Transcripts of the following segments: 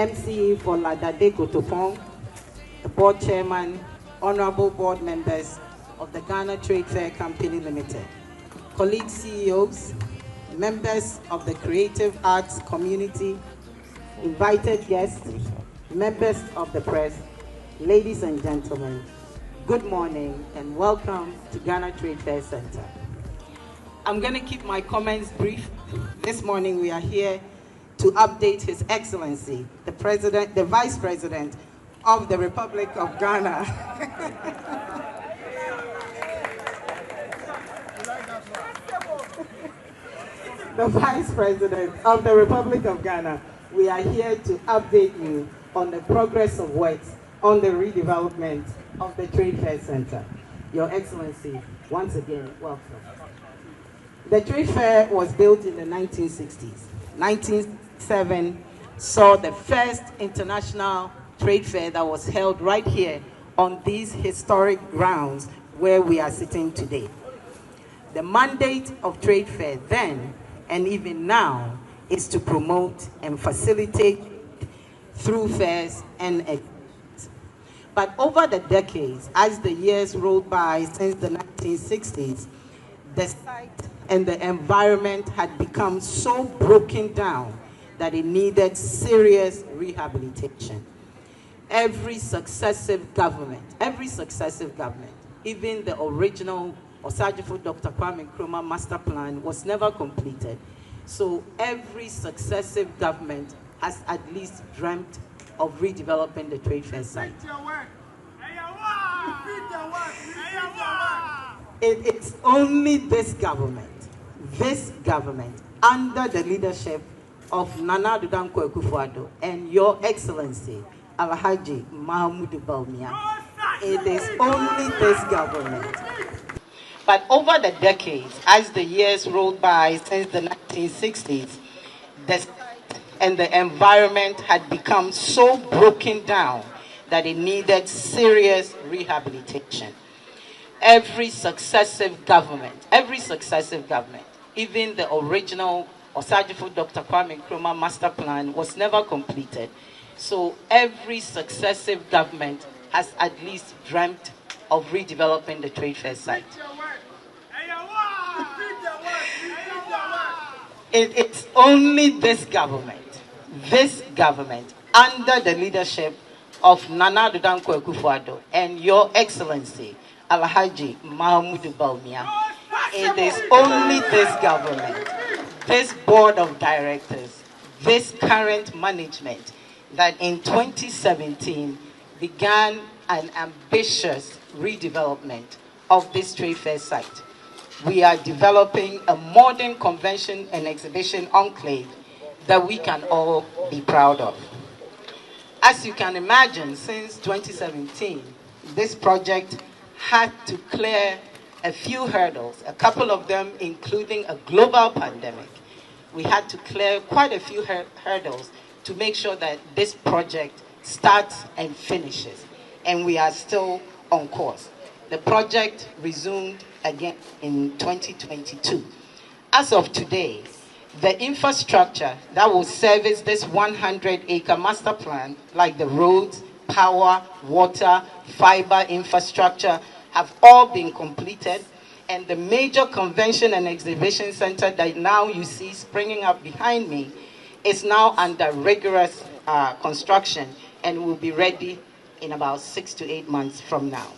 MC for Ladade Kotopong, the board chairman, honorable board members of the Ghana Trade Fair Company Limited, colleague CEOs, members of the creative arts community, invited guests, members of the press, ladies and gentlemen, good morning and welcome to Ghana Trade Fair Center. I'm going to keep my comments brief. This morning we are here to update His Excellency, the Vice President of the Republic of Ghana. The Vice President of the Republic of Ghana. We are here to update you on the progress of works on the redevelopment of the Trade Fair Center. Your Excellency, once again, welcome. The Trade Fair was built in the 1960s. 1907 saw the first international trade fair that was held right here on these historic grounds where we are sitting today. The mandate of Trade Fair then and even now is to promote and facilitate through fairs and events. But over the decades, as the years rolled by since the 1960s, the site and the environment had become so broken down that it needed serious rehabilitation. Every successive government, even the original Osajifo Dr. Kwame Nkrumah master plan was never completed. So every successive government has at least dreamt of redeveloping the Trade Fair site. It's only this government, under the leadership of Nana Addo Dankwa Akufo-Addo and Your Excellency, Alhaji Mahmoud Bawumia. It is only this government. But over the decades, as the years rolled by since the 1960s, the site and the environment had become so broken down that it needed serious rehabilitation. Every successive government, even the original Osajifo Dr. Kwame Nkrumah master plan was never completed. So every successive government has at least dreamt of redeveloping the Trade Fair site. It's only this government, under the leadership of Nana Addo Dankwa Akufo-Addo and Your Excellency, Alhaji Mahmoud Bawumia. It is only this government, this board of directors, this current management that in 2017 began an ambitious redevelopment of this Trade Fair site. We are developing a modern convention and exhibition enclave that we can all be proud of. As you can imagine, since 2017, this project had to clear a few hurdles, a couple of them including a global pandemic. We had to clear quite a few hurdles to make sure that this project starts and finishes, and we are still on course. The project resumed again in 2022. As of today, the infrastructure that will service this 100-acre master plan, like the roads, power, water, fiber infrastructure, have all been completed, and the major convention and exhibition center that now you see springing up behind me is now under rigorous construction and will be ready in about 6 to 8 months from now.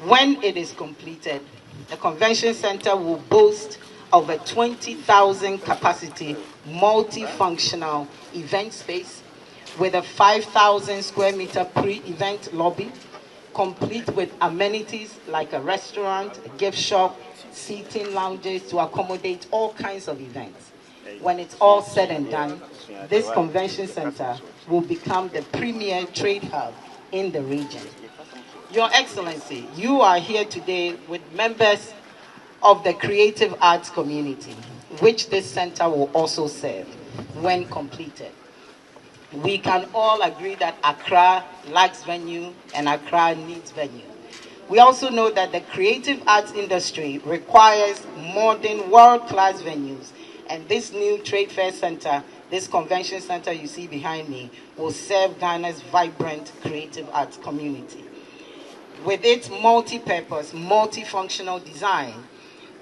When it is completed, the convention center will boast of a 20,000 capacity multifunctional event space with a 5,000 square meter pre-event lobby, complete with amenities like a restaurant, a gift shop, seating lounges to accommodate all kinds of events. When it's all said and done, this convention center will become the premier trade hub in the region. Your Excellency, you are here today with members of the creative arts community, which this center will also serve when completed. We can all agree that Accra lacks venue and Accra needs venue. We also know that the creative arts industry requires modern world-class venues, and this new Trade Fair Center this convention center you see behind me will serve Ghana's vibrant creative arts community. With its multi-purpose, multifunctional design,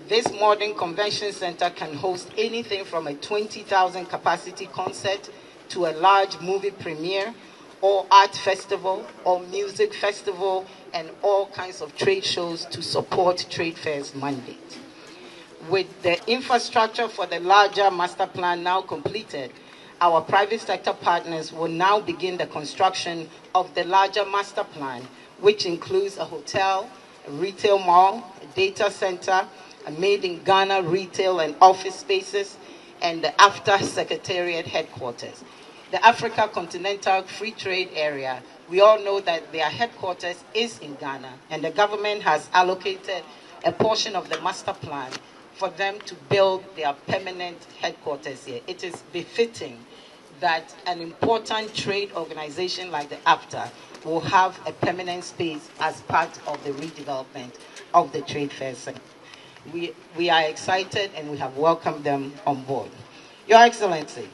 this modern convention center can host anything from a 20,000 capacity concert to a large movie premiere or art festival or music festival and all kinds of trade shows to support Trade Fair's mandate. With the infrastructure for the larger master plan now completed, our private sector partners will now begin the construction of the larger master plan, which includes a hotel, a retail mall, a data center, a made-in-Ghana retail and office spaces, and the AFTA Secretariat headquarters. The Africa Continental Free Trade Area, we all know that their headquarters is in Ghana, and the government has allocated a portion of the master plan for them to build their permanent headquarters here. It is befitting that an important trade organization like the AFTA will have a permanent space as part of the redevelopment of the Trade Fair Center. We are excited and we have welcomed them on board. Your Excellency,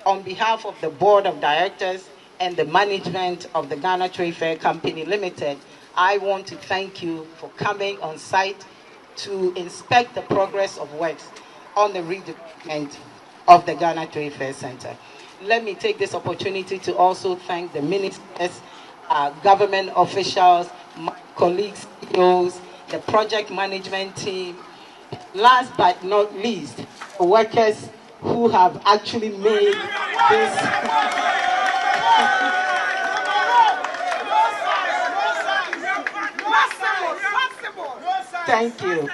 on behalf of the Board of Directors and the management of the Ghana Trade Fair Company Limited, I want to thank you for coming on site to inspect the progress of works on the redevelopment of the Ghana Trade Fair Center. Let me take this opportunity to also thank the ministers, government officials, my colleagues, CEOs, the project management team, last but not least, workers who have actually made this. Thank you.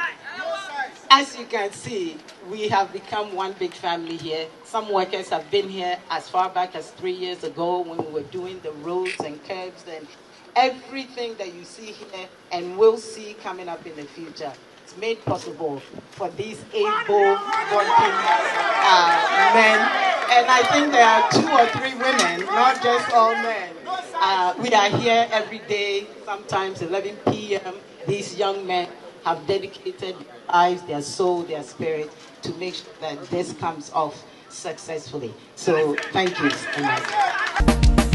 As you can see, we have become one big family here. Some workers have been here as far back as 3 years ago when we were doing the roads and curbs and everything that you see here and will see coming up in the future. It's made possible for these able-bodied men. And I think there are 2 or 3 women, not just all men. We are here every day, sometimes 11 p.m. These young men have dedicated their lives, their soul, their spirit to make sure that this comes off successfully. So thank you so much.